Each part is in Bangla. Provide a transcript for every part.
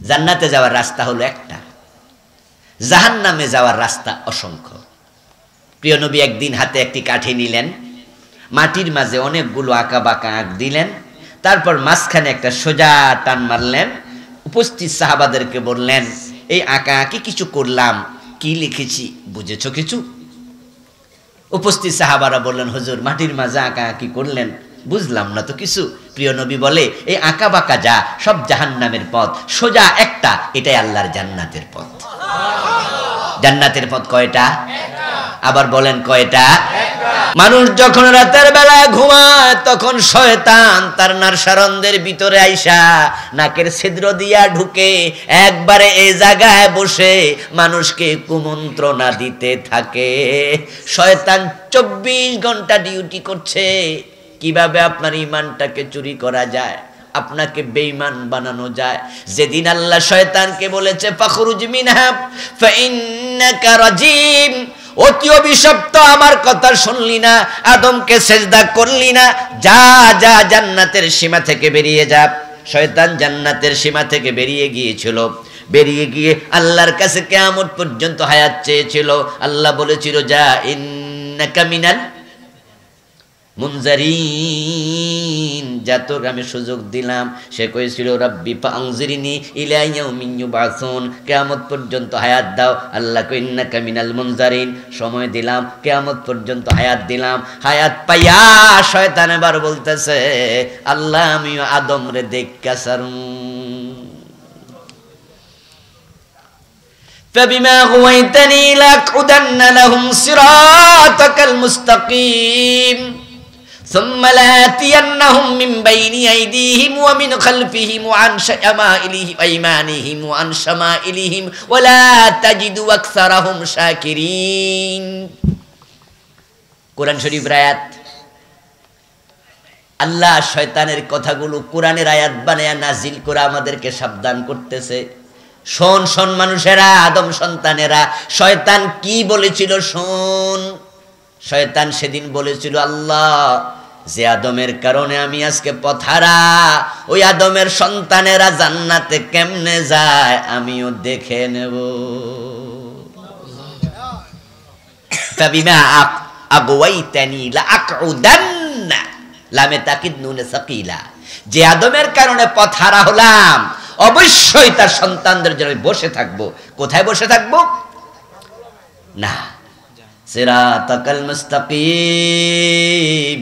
জান্নাতে যাওয়ার রাস্তা হলো একটা, জাহান্নামে যাওয়ার রাস্তা অসংখ্য। প্রিয় নবী একদিন হাতে একটি কাঠি নিলেন, মাটির মাঝে অনেকগুলো আঁকা বাঁকা আঁক দিলেন, তারপর মাঝখানে একটা সোজা টান মারলেন, উপস্থিত সাহাবাদেরকে বললেন, এই আঁকা আঁকি কিছু করলাম, কি লিখেছি বুঝেছো কিছু? উপস্থিত সাহাবারা বললেন, হুজুর মাটির মাঝে আঁকা আঁকি করলেন, বুঝলাম না তো কিছু। প্রিয় নবী বলে, এই আঁকা বাঁকা যা সব জাহান্নামের পথ, সোজা একটা, এটাই আল্লাহর জান্নাতের পথ। জান্নাতের পথ কয়টা? আবার বলেন কয়টা? মানুষ যখন রাতের বেলা ঘুমায় তখন শয়তান তার নারসারন্দের ভিতরে আইসা নাকের ছিদ্র দিয়া ঢুকে একবারে এই জায়গায় বসে মানুষকে কুমন্ত্রণা দিতে থাকে। শয়তান 24 ঘন্টা ডিউটি করছে, কিভাবে আপনার ঈমানটাকে চুরি করা যায়, আপনাকে বেঈমান বানানো যায়। যেদিন আল্লাহ শয়তানকে বলেছে ফাখরুজ মিনহা ফাইন্নাকা রাজিম, অতি অভিশপ্ত, আমার কথা শুনলি না, আদমকে সেজদা করলি না, যা যা জান্নাতের সীমা থেকে বেরিয়ে যা। শয়তান জান্নাতের সীমা থেকে বেরিয়ে গিয়েছিল, বেরিয়ে গিয়ে আল্লাহর কাছে কিয়ামত পর্যন্ত হায়াত চেয়েছিল। আল্লাহ বলেছিল, যা ইন্নাকা মিনাল মুনজারিন, যা তোকে আমি সুযোগ দিলাম। সে কইছিল, রাব্বি ফাআনজিরনি ইলা ইয়াউমিন ইউবাসুন, কিয়ামত পর্যন্ত হায়াত দাও। আল্লাহ কই, ইন্নাকা মিনাল মুনজারিন, সময় দিলাম, কিয়ামত পর্যন্ত হায়াত দিলাম। হায়াত পাইয়া শয়তান এবার বলতেছে, আল্লাহ আমি আদম রে দেখা সারুম। فبما غويتني لأقعدن لهم صراطك المستقيم ثم لآتينهم من بين أيديهم ومن خلفهم وعن شمائلهم أيمانهم وعن شمائلهم ولا تجد أكثرهم شاكرين। কোরআন শরীফ আয়াত। আল্লাহ শয়তানের কথাগুলো কোরআনের আয়াত বানায়া নাজিল করে আমাদেরকে সাবধান করতেছে। শোন শোন মানুষেরা, আদম সন্তানেরা, শয়তান কি বলেছিল শোন। শয়তান সেদিন বলেছিল, আল্লাহ যে আদমের কারণে আমি আজকে পথহারা, ওই আদমের সন্তানেরা জান্নাতে কেমনে যায় আমিও দেখে নেব। ফাবিমা আগওয়াইতানি লাআকউদান্না, লামে তাকিদ নুনে সাকিলা, যে আদমের কারণে পথহারা হলাম অবশ্যই তার সন্তানদের জন্য বসে থাকবো। কোথায় বসে থাকবো? না, সিরাতাকাল মুস্তাকিম,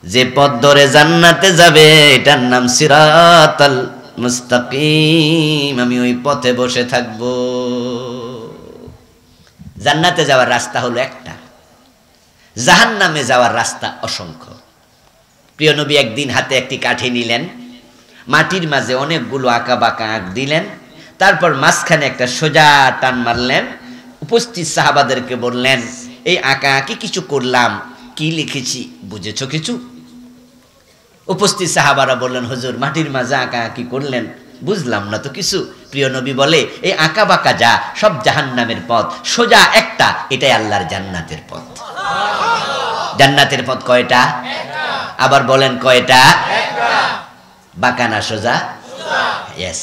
যে পথ ধরে জান্নাতে যাবে এটার নাম সিরাতাল মুস্তাকিম, আমি ওই পথে বসে থাকবো। জান্নাতে যাওয়ার রাস্তা হলো একটা, জাহান্নামে যাওয়ার রাস্তা অসংখ্য। প্রিয় নবী একদিন হাতে একটি কাঠি নিলেন, মাটির মাঝে অনেকগুলো আঁকা বাঁকা আঁক দিলেন, তারপর মাঝখানে একটা সোজা টান মারলেন, উপস্থিত সাহাবাদেরকে বললেন, এই আঁকা আঁকি কিছু করলাম, কি লিখেছি বুঝেছো কিছু? উপস্থিত সাহাবারা বললেন, হুজুর মাটির মাঝে আঁকা আঁকি করলেন, বুঝলাম না তো কিছু। প্রিয় নবী বলে, এই আঁকা বাঁকা যা সব জাহান্নামের পথ, সোজা একটা, এটাই আল্লাহর জান্নাতের পথ। জান্নাতের পথ কয়টা? আবার বলেন কয়টা? বাঁকা না সোজা? ইয়েস।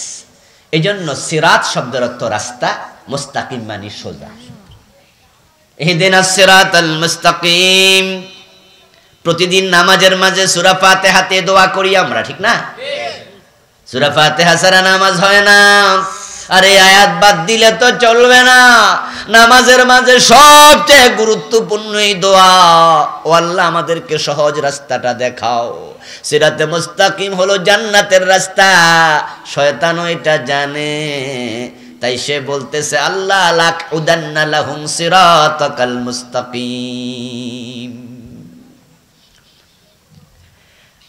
এই জন্য সিরাত শব্দের অর্থ রাস্তা, মুস্তাকিম মানে সোজা। ইহদিনাস সিরাতাল মুস্তাকিম। প্রতিদিন নামাজের মাঝে সূরা ফাতিহাতে দোয়া করি আমরা, ঠিক না? সূরা ফাতিহা ছাড়া নামাজ হয় না। আরে আয়াত বাদ দিলে তো চলবে না। নামাজের মাঝে সবচেয়ে গুরুত্বপূর্ণ এই দোয়া, ও আল্লাহ আমাদেরকে সহজ রাস্তাটা দেখাও। সিরাতে মুস্তাকিম হলো জান্নাতের রাস্তা, শয়তান এটা জানে, তাই সে বলতেছে, আল্লাহ লাকুদান্না লাহুম সিরাতাকাল মুস্তাকিম।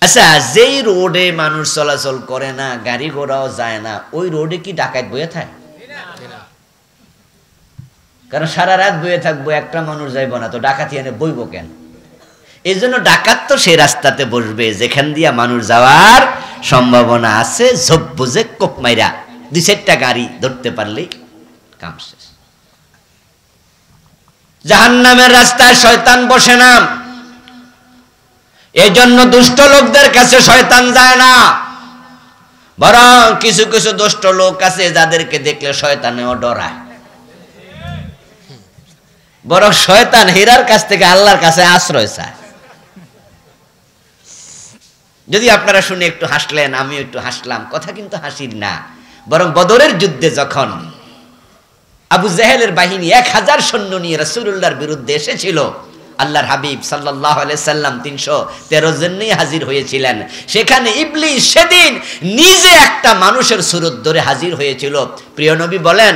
আচ্ছা, যেই রোডে মানুষ চলাচল করে না, গাড়ি ঘোড়াও যায় না, ওই রোডে কি ডাকাত বয়ে থাকে? কারণ সারা রাত বয়ে থাকবো, একটা মানুষ যাইব না, তো ডাকাতি এনে বইব কেন? এই জন্য ডাকাত তো সেই রাস্তাতে বসবে যেখান দিয়া মানুষ যাওয়ার সম্ভাবনা আছে। ঝোপ বুঝে কোপ মাইরা 2-4টা গাড়ি ধরতে পারলেই কাম শেষ। জাহান্নামের রাস্তায় শয়তান বসে না, এই জন্য দুষ্ট লোকদের কাছে শয়তান যায় না। বরং কিছু কিছু দুষ্ট লোক আছে যাদেরকে দেখলে শয়তানেও ডরায়। বরং শয়তান হীরার কাছ থেকে আল্লাহর কাছে আশ্রয় চায়। যদি আপনারা শুনে একটু হাসলেন, আমিও একটু হাসলাম, কথা কিন্তু হাসির না। বরং বদরের যুদ্ধে যখন আবু জেহেলের বাহিনী 1000 সৈন্য নিয়ে রাসূলুল্লাহর বিরুদ্ধে এসেছিল, আল্লাহর হাবিব সাল্লাল্লাহু আলাইহি সাল্লাম 313 জন নিয়ে হাজির হয়েছিলেন। সেখানে ইবলিস সেদিন নিজে একটা মানুষের সুরত ধরে হাজির হয়েছিল। প্রিয় নবী বলেন,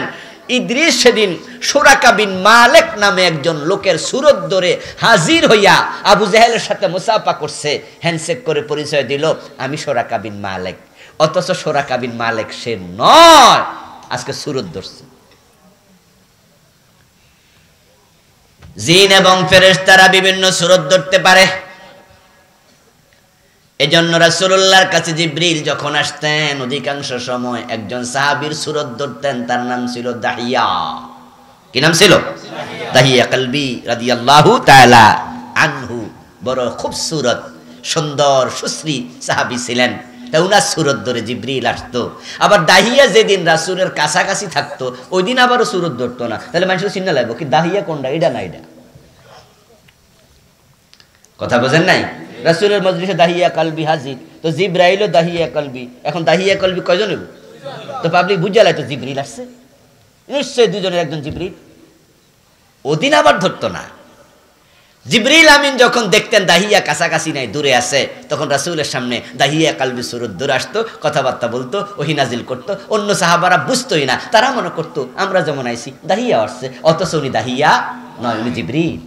ইদ্রিস সেদিন সুরাকা বিন মালিক নামে একজন লোকের সুরত ধরে হাজির হইয়া আবু জেহেলের সাথে মুসাফা করছে, হ্যান্ডশেক করে পরিচয় দিল, আমি সুরাকা বিন মালিক। অথচ সুরাকা বিন মালিক সে নয়, আজকে সুরত ধরছে। জিন এবং ফেরেশতারা বিভিন্ন সুরত ধরতে পারে। এজন্য রাসূলুল্লাহর কাছে জিবরিল যখন আসতেন, অধিকাংশ সময় একজন সাহাবীর সুরত ধরতেন, তার নাম ছিল দাহিয়া। কি নাম ছিল? দাহিয়া কলবি রাদিয়াল্লাহু তাআলা আনহু। বড় খুবসুরত, সুন্দর, সুশ্রী সাহাবী ছিলেন। তা উনার সুরত ধরে জিবরিল আসতো। আবার দাহিয়া যেদিন রাসূলের কাছাকাছি থাকতো, ওই দিন আবারও সুরত ধরতো না। তাহলে মানুষ চিন্তা লাগবে কি দাহিয়া কোনটা, এটা না এটা। কথা বোঝেন নাই? রাসূলের মজলিসে দাহিয়া কলবি হাজির, তো জিবরাইলও দাহিয়া কলবি। এখন দাহিয়া কলবি কয়জন হইব? তো পাবলিক বুঝা লাই তো জিবরিল আসছে, নিশ্চয়ই দুজনের একজন জিবরিল। ওদিন আবার ধরতো না। জিবরিল আমিন যখন দেখতেন দাহিয়া কাছাকাছি নাই, দূরে আছে, তখন রাসূলের সামনে দাহিয়া কলবি সুরত ধরে আসতো, কথাবার্তা বলতো, ওহী নাজিল করতো। অন্য সাহাবারা বুঝতোই না, তারা মনে করতো আমরা যেমন আইছি দাহিয়া আসছে, অথচ উনি দাহিয়া নয়, উনি জিবরিল।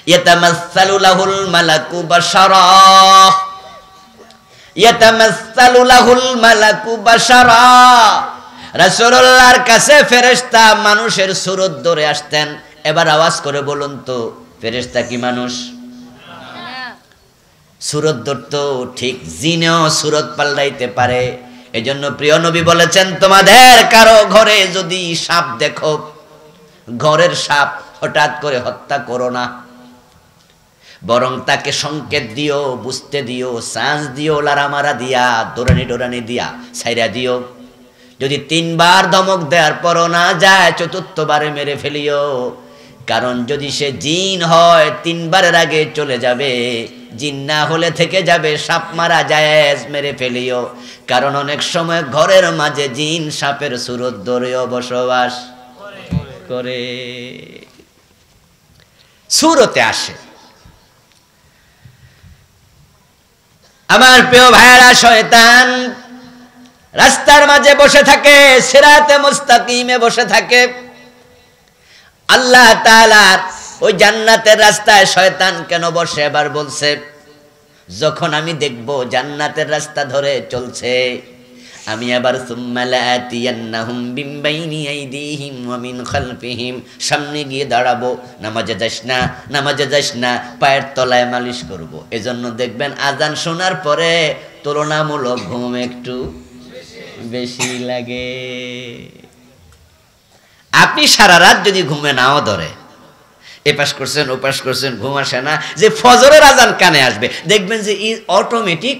ইয়াতামাসসালু লাহুল মালাকু বাশারা, ইয়াতামাসসালু লাহুল মালাকু বাশারা। রাসূলুল্লাহর কাছে ফেরেশতা মানুষের সুরত ধরে আসতেন। এবার আওয়াজ করে বলুন তো, ফেরেশতা কি মানুষ? সুরত ধরতো, ঠিক জিনেও সুরত পাল্টাইতে পারে। এজন্য প্রিয় নবী বলেছেন, তোমাদের কারো ঘরে যদি সাপ দেখো, ঘরের সাপ হঠাৎ করে হত্যা করো না, বরং তাকে সংকেত দিও, বুঝতে দিও, চান্স দিও, লারামারা দিয়া, ডোরানি দিয়া ছাইরা দিও। যদি 3 বার ধমক দেওয়ার পরও না যায়, 4র্থবারে মেরে ফেলিও। কারণ যদি সে জিন হয় 3 বারের আগে চলে যাবে, জিন না হলে থেকে যাবে, সাপ মারা জায়েজ, মেরে ফেলিও। কারণ অনেক সময় ঘরের মাঝে জিন সাপের সুরত ধরেও বসবাস করে, সুরতে আসে। আমার প্রিয় ভাইরা, শয়তান রাস্তার মাঝে বসে থাকে, সিরাতে মুস্তাকিমে বসে থাকে। আল্লাহ তাআলার ওই জান্নাতের রাস্তায় শয়তান কেন বসে? এবার বলছে, যখন আমি দেখব জান্নাতের রাস্তা ধরে চলছে, আমি আবার সুম্মা লাআতিয়ান্নাহুম মিন বাইনি আইদিহিম ওয়া মিন খালফিহিম, সামনে গিয়ে দাঁড়াবো, নামাজে যাস না, নামাজে যাস না, পায়ের তলায় মালিশ করব। এজন্য দেখবেন আজান শোনার পরে তুলনামূলক ঘুম একটু বেশি লাগে। আপনি সারা রাত যদি ঘুমে নাও ধরে, এপাশ করছেন ওপাশ করছেন, ঘুম আসে না, যে ফজরের আজান কানে আসবে, দেখবেন যে অটোমেটিক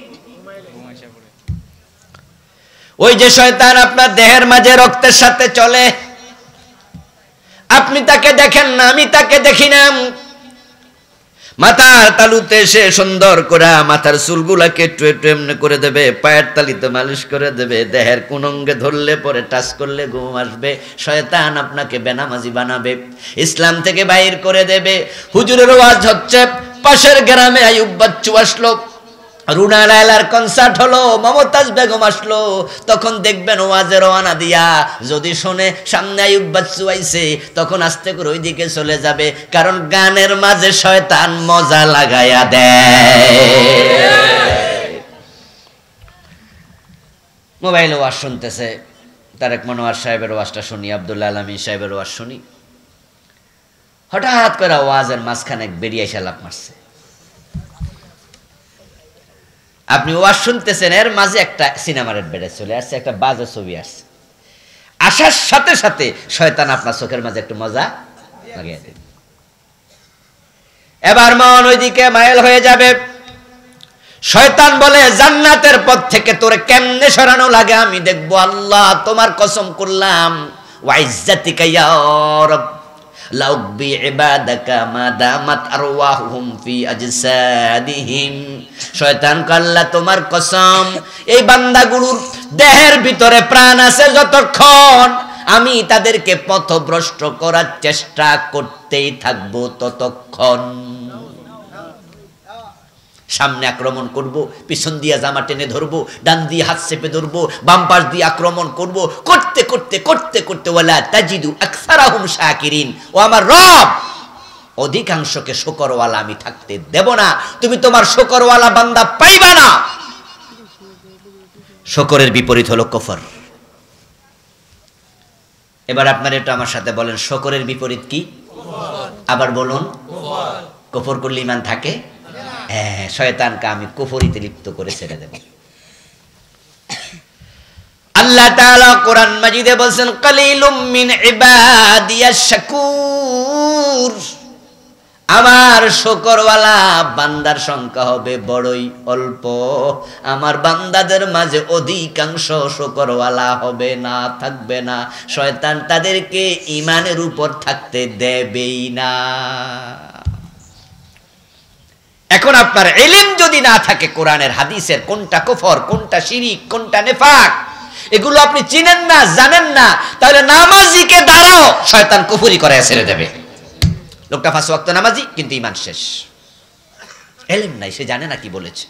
ওই যে শয়তান আপনার দেহের মাঝে রক্তের সাথে চলে, আপনি তাকে দেখেন না, আমি তাকে দেখি না। মাথার তালুতে সে সুন্দর করে মাথার চুলগুলাকে একটু একটু এমনি করে দেবে, পায়ের তালিতে মালিশ করে দেবে, দেহের কোন অঙ্গে ধরলে পরে টাচ করলে ঘুম আসবে। শয়তান আপনাকে বেনামাজি বানাবে, ইসলাম থেকে বাইর করে দেবে। হুজুরের ওয়াজ হচ্ছে, পাশের গ্রামে আইয়ুব বাচ্চু আসলো, রুনা লায়লার কনসার্ট হলো, মমতাজ বেগম আসলো, তখন দেখবেন ওয়াজের রওনা দিয়া যদি শোনে সামনে আইয়ুব বাচ্চু আইছে, তখন আস্তে করে ওই দিকে চলে যাবে। কারণ গানের মাঝে শয়তান মজা লাগায়া দেয়। মোবাইলে ওয়াজ শুনতেছে, তারেক মনোয়ার সাহেবের ওয়াজটা শুনি, আব্দুল্লাহ আলামিন সাহেবের ওয়াজ শুনি, হঠাৎ করে ওয়াজের মাঝখানে বেরিয়ে এসে লাফ মারছে। আপনি ওয়াজ শুনতেছেন, এর মাঝে একটা সিনেমার বেড়ে চলে আসছে, একটা বাজে ছবি আসছে, আসার সাথে সাথে শয়তান আপনার চোখের মাঝে একটু মজা লাগিয়ে দেবে। এবার মন ওইদিকে মাইল হয়ে যাবে, শয়তান বলে জান্নাতের পথ থেকে তোরে কেমনে সরানো লাগে আমি দেখবো। আল্লাহ তোমার কসম করলাম, ওয়া ইজ্জাতিকা ইয়া রাব লাউবি ইবাদাকা মা দামাত আরওয়াহুম ফি আজসাদিহিম। শয়তান আল্লাহ তোমার কসম, এই বান্দাগুলোর দেহের ভিতরে প্রাণ আছে যতক্ষণ আমি তাদেরকে পথভ্রষ্ট করার চেষ্টা করতেই থাকবো ততক্ষণ। সামনে আক্রমণ করব, পিছন দিয়ে জামা টেনে ধরবো, ডান দিয়ে হাত চেপে ধরবো, বাম পাশ দিয়ে আক্রমণ করব, করতে করতে করতে করতে ওয়ালা তাজিদু আকসারাহুম শাকিরিন। ও আমার রব, অধিকাংশকে শুকরওয়ালা আমি থাকতে দেব না, তুমি তোমার শুকরওয়ালা বান্দা পাইবা না। শুকরের বিপরীত হলো কুফর। এবার আপনারা এটা আমার সাথে বলেন, শুকরের বিপরীত কি? আবার বলুন। কুফর করলে ঈমান থাকে? হ্যাঁ, শয়তানকে আমি কুফরিতে লিপ্ত করে ছেড়ে দেব। আল্লাহ তাআলা কোরআন মাজিদে বলেন, কালিলুম মিন ইবাদিয়াশ শাকুর। আমার শুকরওয়ালা বান্দার সংখ্যা হবে বড়ই অল্প, আমার বান্দাদের মাঝে অধিকাংশ শুকরওয়ালা হবে না, থাকবে না। শয়তান তাদেরকে ঈমানের উপর থাকতে দেবেই না। এখন আপনার ইলম যদি না থাকে কোরআনের হাদিসের, কোনটা কুফর, কোনটা শিরিক, কোনটা নিফাক, এগুলো আপনি চিনেন না, জানেন না, তাহলে নামাজিকে দাঁড়াও শয়তান কুফরি করে ছেড়ে দেবে। লোকটা 5 ওয়াক্ত নামাজি কিন্তু ঈমান শেষ, ইলম নাই, সে জানে না কি বলেছে।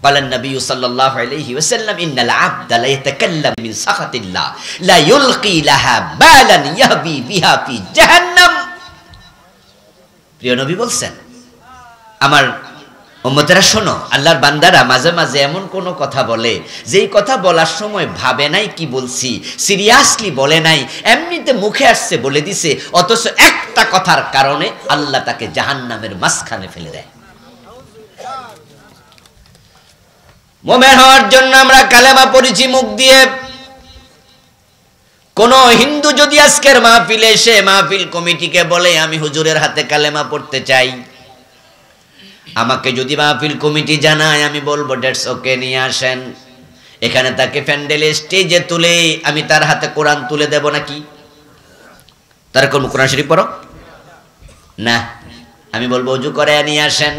قال النبي صلى الله عليه وسلم إن العبد لا يتكلم من سخط الله لا يلقي لها بالا يهبي بها في جهنم। প্রিয় নবী বলছেন, আমার উম্মতেরা শোনো, আল্লাহর বান্দারা মাঝে মাঝে এমন কোন কথা বলে যেই কথা বলার সময় ভাবে নাই কি বলছি, সিরিয়াসলি বলে নাই, এমনিতে মুখে আসছে বলে দিছে, অথচ একটা কথার কারণে আল্লাহ তাকে জাহান্নামের মাঝখানে ফেলে দেয়। মুমিন হওয়ার জন্য আমরা কালেমা পড়েছি মুখ দিয়ে। কোন হিন্দু যদি আজকের মাহফিলে এসে মাহফিল কমিটিকে বলে আমি হুজুরের হাতে কালেমা পড়তে চাই, আমাকে যদি মাহফিল কমিটি জানায়, আমি বলবো দ্যাটস ওকে, নিয়ে আসেন। এখানে তাকে প্যান্ডেলে স্টেজে তুলে আমি তার হাতে কোরআন তুলে দেব নাকি? তার কোন কোরআন শরীফ পড়ো না, আমি বলবো ওযু করে নিয়ে আসেন।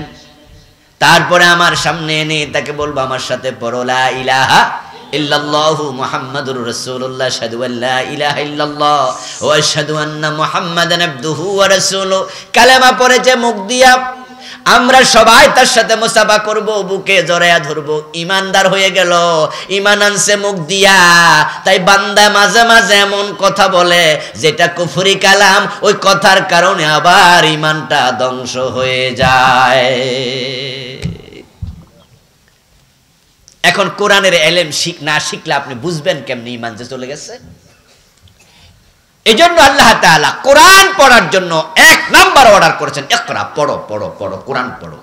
তারপরে আমার সামনে এনে তাকে বলবো আমার সাথে পড়ো লা ইলাহা ইল্লাল্লাহু মুহাম্মাদুর রাসূলুল্লাহ, আশহাদু আল্লা ইলাহা ইল্লাল্লাহ ওয়া আশহাদু আন্না মুহাম্মাদান আবদুহু ওয়া রাসূলুহু। কালেমা পড়েছে মুখ দিয়া, আমরা সবাই তার সাথে মুসাফা করব, বুকে জড়ায়া ধরব, ইমানদার হয়ে গেল, ইমান আনছে মুখ দিয়া। তাই বান্দা মাঝে মাঝে এমন কথা বলে যেটা কুফরি কালাম, ওই কথার কারণে আবার ইমানটা ধ্বংস হয়ে যায়। এখন কোরআনের ইলম না শিখলে আপনি বুঝবেন কেমনে ইমান যে চলে গেছে। এজন্য আল্লাহ তাআলা কোরআন পড়ার জন্য 1 নাম্বার অর্ডার করেছেন, ইকরা, পড়ো পড়ো পড়ো, কোরআন পড়ো।